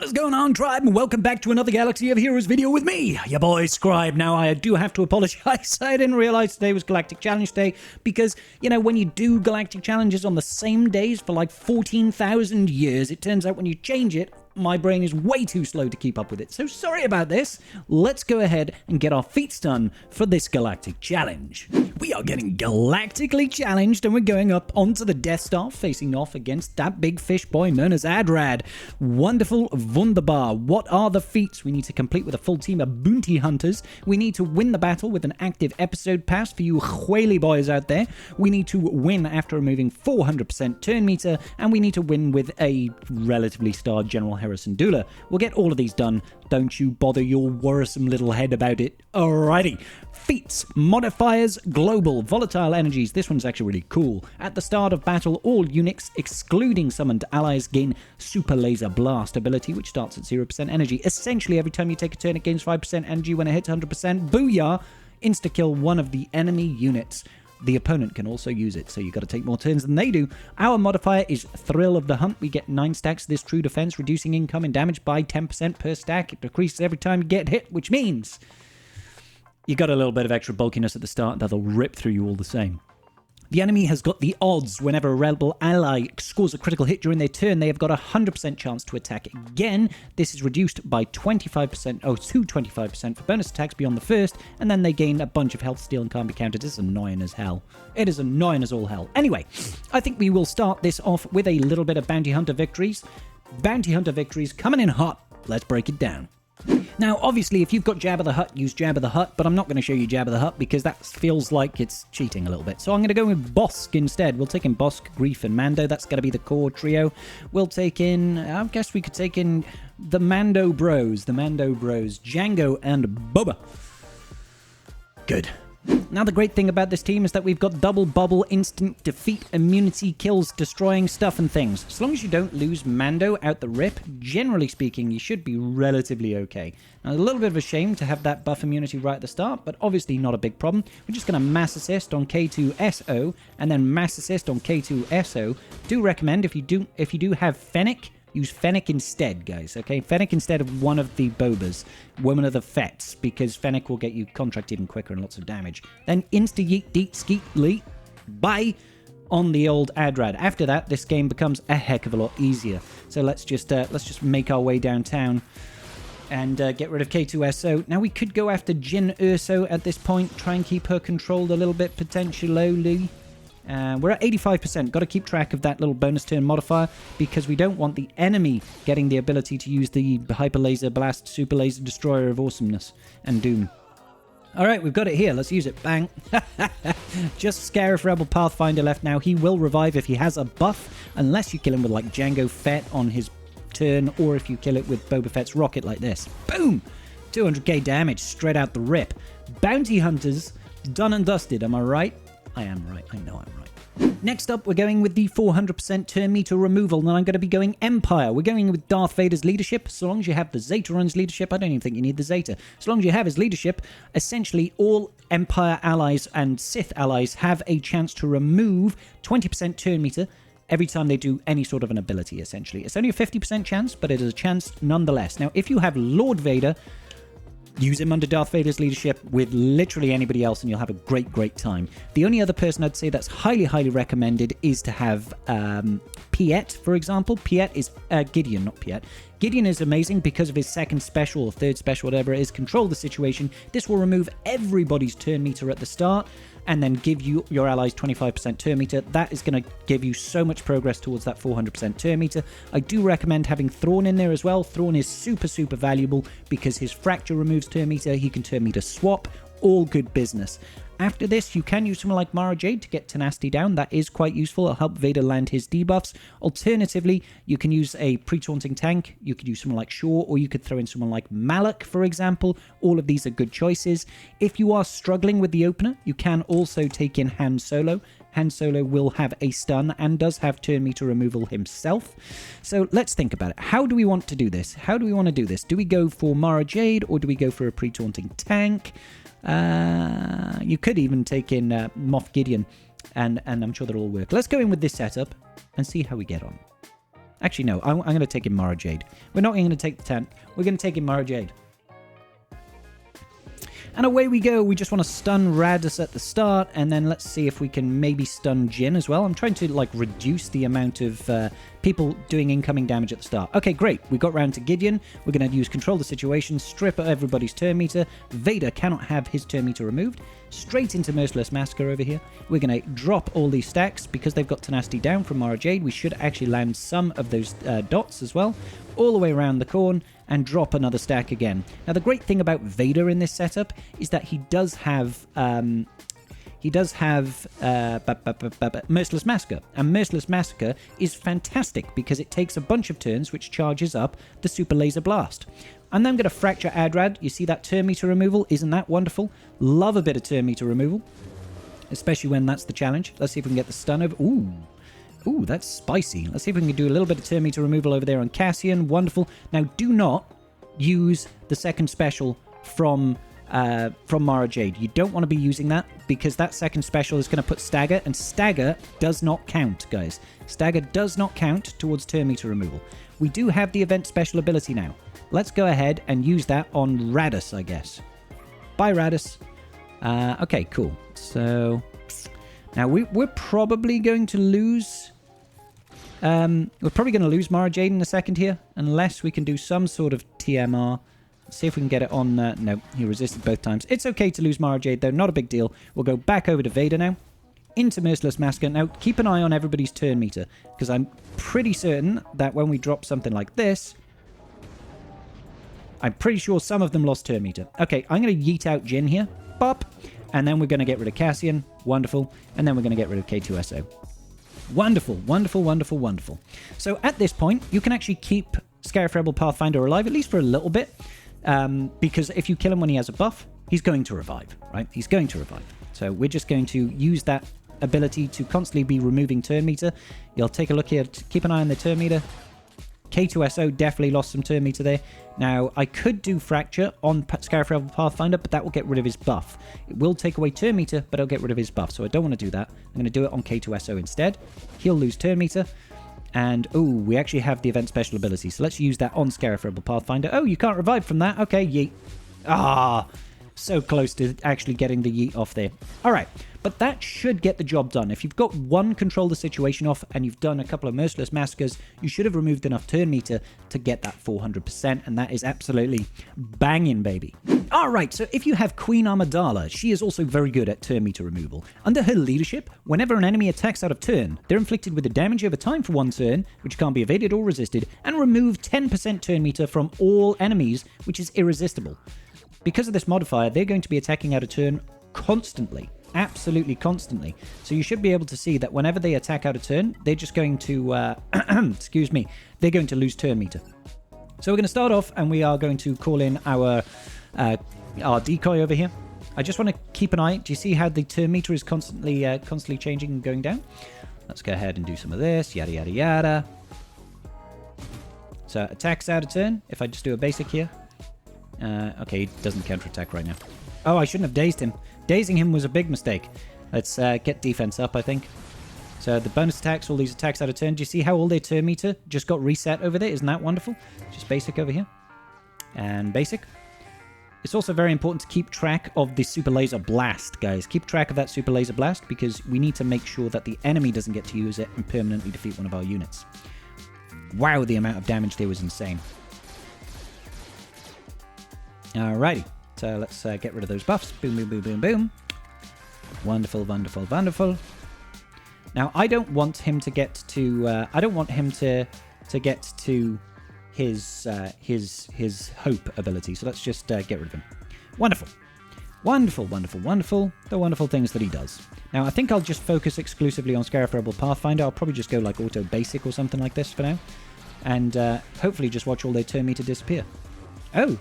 What is going on, tribe? And welcome back to another Galaxy of Heroes video with me, your boy Scribe. Now, I do have to apologize. I didn't realize today was Galactic Challenge Day because, you know, when you do Galactic Challenges on the same days for like 14,000 years, it turns out when you change it, my brain is way too slow to keep up with it. So sorry about this. Let's go ahead and get our feats done for this Galactic Challenge. We are getting galactically challenged and we're going up onto the Death Star, facing off against that big fish boy known as AdRad. Wonderful, wunderbar. What are the feats we need to complete with a full team of bounty hunters? We need to win the battle with an active episode pass for you whaley boys out there. We need to win after removing 400% turn meter, and we need to win with a relatively starred General Syndulla. We'll get all of these done. Don't you bother your worrisome little head about it. Alrighty. Feats Modifiers Global Volatile Energies. This one's actually really cool. At the start of battle, all units, excluding summoned allies, gain Super Laser Blast ability, which starts at 0% energy. Essentially, every time you take a turn, it gains 5% energy. When it hits 100%, booyah! Insta-kill one of the enemy units. The opponent can also use it, so you've got to take more turns than they do. Our modifier is Thrill of the Hunt. We get 9 stacks of this true defense, reducing incoming damage by 10% per stack. It decreases every time you get hit, which means you got a little bit of extra bulkiness at the start that'll rip through you all the same. The enemy has got the odds. Whenever a rebel ally scores a critical hit during their turn, they have got a 100% chance to attack again. This is reduced by 25%, to 25% for bonus attacks beyond the first, and then they gain a bunch of health steal and can't be counted. It's annoying as hell. It is annoying as all hell. Anyway, I think we will start this off with a little bit of bounty hunter victories. Bounty hunter victories coming in hot. Let's break it down. Now, obviously, if you've got Jabba the Hutt, use Jabba the Hutt, but I'm not going to show you Jabba the Hutt because that feels like it's cheating a little bit. So I'm going to go with Bosk instead. We'll take in Bosk, Grief, and Mando. That's going to be the core trio. We'll take in, I guess we could take in the Mando Bros, Django and Boba. Good. Now, the great thing about this team is that we've got double bubble, instant defeat, immunity, kills, destroying stuff and things. As long as you don't lose Mando out the rip, generally speaking, you should be relatively okay. Now, a little bit of a shame to have that buff immunity right at the start, but obviously not a big problem. We're just going to mass assist on K2SO and then mass assist on K2SO. Do recommend if you do have Fennec, use Fennec instead, guys, okay? Fennec instead of one of the Bobas, one of the Fets, because Fennec will get you contract even quicker and lots of damage. Then insta-yeet, deet, skeet, leet, bye on the old AdRad. After that, this game becomes a heck of a lot easier. So let's just make our way downtown and get rid of K2SO. Now, we could go after Jyn Erso at this point, try and keep her controlled a little bit, potentially. We're at 85%. Got to keep track of that little bonus turn modifier because we don't want the enemy getting the ability to use the Hyper Laser Blast Super Laser Destroyer of Awesomeness and Doom. Alright, we've got it here. Let's use it. Bang. Just Xaereth Rebel Pathfinder left now. He will revive if he has a buff, unless you kill him with like Jango Fett on his turn, or if you kill it with Boba Fett's rocket like this. Boom! 200k damage straight out the rip. Bounty Hunters, done and dusted. Am I right? I am right. I know I'm right. Next up, we're going with the 400% turn meter removal, and I'm going to be going Empire. We're going with Darth Vader's leadership. So long as you have the Zeta-Run's leadership, I don't even think you need the Zeta. So long as you have his leadership, essentially all Empire allies and Sith allies have a chance to remove 20% turn meter every time they do any sort of an ability, essentially. It's only a 50% chance, but it is a chance nonetheless. Now, if you have Lord Vader, use him under Darth Vader's leadership with literally anybody else and you'll have a great, great time. The only other person I'd say that's highly, highly recommended is to have Piet, for example. Piet is Gideon, not Piet. Gideon is amazing because of his second special or third special, whatever it is, control the situation. This will remove everybody's turn meter at the start and then give you your allies 25% turn meter. That is going to give you so much progress towards that 400% turn meter. I do recommend having Thrawn in there as well. Thrawn is super, super valuable because his fracture removes turn meter. He can turn meter swap. All good business. After this, you can use someone like Mara Jade to get tenacity down. That is quite useful. It'll help Vader land his debuffs. Alternatively, you can use a pre-taunting tank. You could use someone like Shaw, or you could throw in someone like Malak, for example. All of these are good choices. If you are struggling with the opener, you can also take in Han Solo. Han Solo will have a stun and does have turn meter removal himself. So let's think about it. How do we want to do this? How do we want to do this? Do we go for Mara Jade, or do we go for a pre-taunting tank? You could even take in Moff Gideon, and I'm sure that'll all work. Let's go in with this setup and see how we get on. Actually, no. I'm going to take in Mara Jade. We're not going to take the tent. We're going to take in Mara Jade. And away we go. We just want to stun Radus at the start, and then let's see if we can maybe stun Jin as well. I'm trying to, like, reduce the amount of people doing incoming damage at the start. Okay, great. We got round to Gideon. We're going to use Control the Situation, strip everybody's turn meter. Vader cannot have his turn meter removed. Straight into Merciless Massacre over here. We're going to drop all these stacks because they've got Tenacity down from Mara Jade. We should actually land some of those dots as well, all the way around the corn, and drop another stack again. Now, the great thing about Vader in this setup is that he does have Merciless Massacre, and Merciless Massacre is fantastic because it takes a bunch of turns, which charges up the Super Laser Blast. And then I'm going to Fracture AdRad. You see that turn meter removal? Isn't that wonderful? Love a bit of turn meter removal, especially when that's the challenge. Let's see if we can get the stun over. Ooh, that's spicy. Let's see if we can do a little bit of turn meter removal over there on Cassian. Wonderful. Now, do not use the second special from Mara Jade. You don't want to be using that because that second special is going to put Stagger, and Stagger does not count, guys. Stagger does not count towards turn meter removal. We do have the event special ability now. Let's go ahead and use that on Radus, I guess. Bye, Radus. Okay, cool. So now we're probably going to lose... we're probably going to lose Mara Jade in a second here, unless we can do some sort of TMR. Let's see if we can get it on... no, he resisted both times. It's okay to lose Mara Jade, though. Not a big deal. We'll go back over to Vader now. Into Merciless Massacre. Now, keep an eye on everybody's turn meter, because I'm pretty certain that when we drop something like this... I'm pretty sure some of them lost turn meter. Okay, I'm going to yeet out Jin here. Bop. And then we're going to get rid of Cassian. Wonderful. And then we're going to get rid of K2SO. Wonderful, wonderful, wonderful, wonderful. So at this point, you can actually keep Xaereth Rebel Pathfinder alive, at least for a little bit. Because if you kill him when he has a buff, he's going to revive, right? He's going to revive. So we're just going to use that ability to constantly be removing turn meter. You'll take a look here. Keep an eye on the turn meter. K2SO definitely lost some turn meter there. Now, I could do Fracture on Xaereth Rebel Pathfinder, but that will get rid of his buff. It will take away turn meter, but it'll get rid of his buff, so I don't want to do that. I'm going to do it on K2SO instead. He'll lose turn meter. And, oh, we actually have the event special ability, so let's use that on Xaereth Rebel Pathfinder. Oh, you can't revive from that? Okay, yeet. Ah, so close to actually getting the yeet off there. All right, but that should get the job done. If you've got one Control the Situation off and you've done a couple of Merciless Massacres, you should have removed enough turn meter to get that 400%, and that is absolutely banging, baby. All right, so if you have Queen Amidala, she is also very good at turn meter removal. Under her leadership, whenever an enemy attacks out of turn, they're inflicted with a damage over time for 1 turn, which can't be evaded or resisted, and remove 10% turn meter from all enemies, which is irresistible. Because of this modifier, they're going to be attacking out of turn constantly. Absolutely constantly. So you should be able to see that whenever they attack out of turn, they're just going to... excuse me. They're going to lose turn meter. So we're going to start off, and we are going to call in our decoy over here. I just want to keep an eye. Do you see how the turn meter is constantly changing and going down? Let's go ahead and do some of this. Yada, yada, yada. So attacks out of turn. If I just do a basic here. Okay, he doesn't counterattack right now. Oh, I shouldn't have dazed him. Dazing him was a big mistake. Let's get defense up, I think. So the bonus attacks, all these attacks out of turn. Do you see how all their turn meter just got reset over there? Isn't that wonderful? Just basic over here. And basic. It's also very important to keep track of the Super Laser Blast, guys. Keep track of that Super Laser Blast because we need to make sure that the enemy doesn't get to use it and permanently defeat one of our units. Wow, the amount of damage there was insane. Alrighty, so let's get rid of those buffs. Boom, boom, boom, boom, boom. Wonderful, wonderful, wonderful. Now, I don't want him to get to... I don't want him to get to his hope ability. So let's just get rid of him. Wonderful. Wonderful, wonderful, wonderful. The wonderful things that he does. Now, I think I'll just focus exclusively on Xaereth Rebel Pathfinder. I'll probably just go like auto basic or something like this for now. And hopefully just watch all their turn meter disappear. Oh!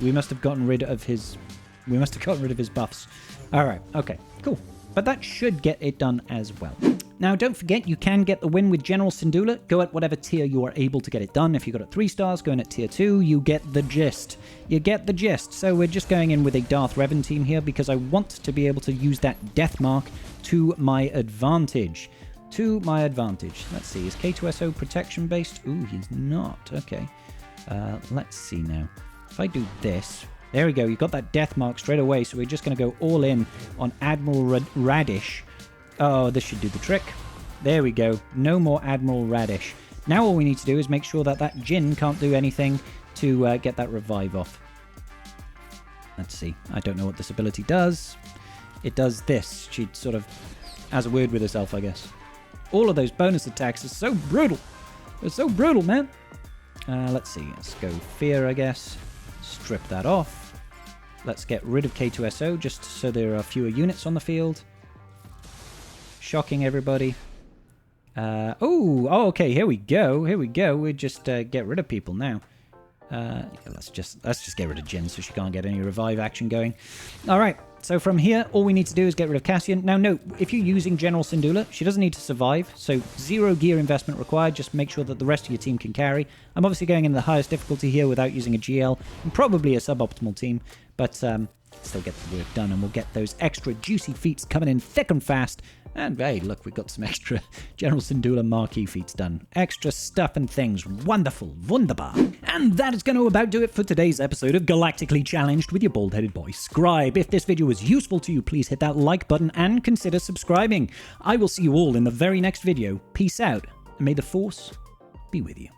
We must have gotten rid of his... We must have gotten rid of his buffs. Alright, okay, cool. But that should get it done as well. Now, don't forget, you can get the win with General Syndulla. Go at whatever tier you are able to get it done. If you got it 3 stars, going at tier 2, you get the gist. You get the gist. So we're just going in with a Darth Revan team here because I want to be able to use that death mark to my advantage. to my advantage. Let's see, is K2SO protection based? Ooh, he's not. Okay. Let's see now. If I do this, there we go. You got that death mark straight away. So we're just going to go all in on Admiral Radish. Oh, this should do the trick. There we go. No more Admiral Radish. Now all we need to do is make sure that that Jinn can't do anything to get that revive off. Let's see. I don't know what this ability does. It does this. She sort of has a word with herself, I guess. All of those bonus attacks are so brutal. They're so brutal, man. Let's see. Let's go Fear, I guess. Strip that off. Let's get rid of K2SO just so there are fewer units on the field. Shocking everybody. Oh, okay. Here we go. Here we go. We just get rid of people now. Yeah, let's just get rid of Jinn so she can't get any revive action going. All right. So from here, all we need to do is get rid of Cassian. Now, note, if you're using General Syndulla, she doesn't need to survive, so 0 gear investment required. Just make sure that the rest of your team can carry. I'm obviously going in the highest difficulty here without using a GL, and probably a suboptimal team, but still get the work done, and we'll get those extra juicy feats coming in thick and fast. And hey, look, we've got some extra General Syndulla marquee feats done. Extra stuff and things. Wonderful. Wunderbar. And that is going to about do it for today's episode of Galactically Challenged with your bald-headed boy Scribe. If this video was useful to you, please hit that like button and consider subscribing. I will see you all in the very next video. Peace out, and may the Force be with you.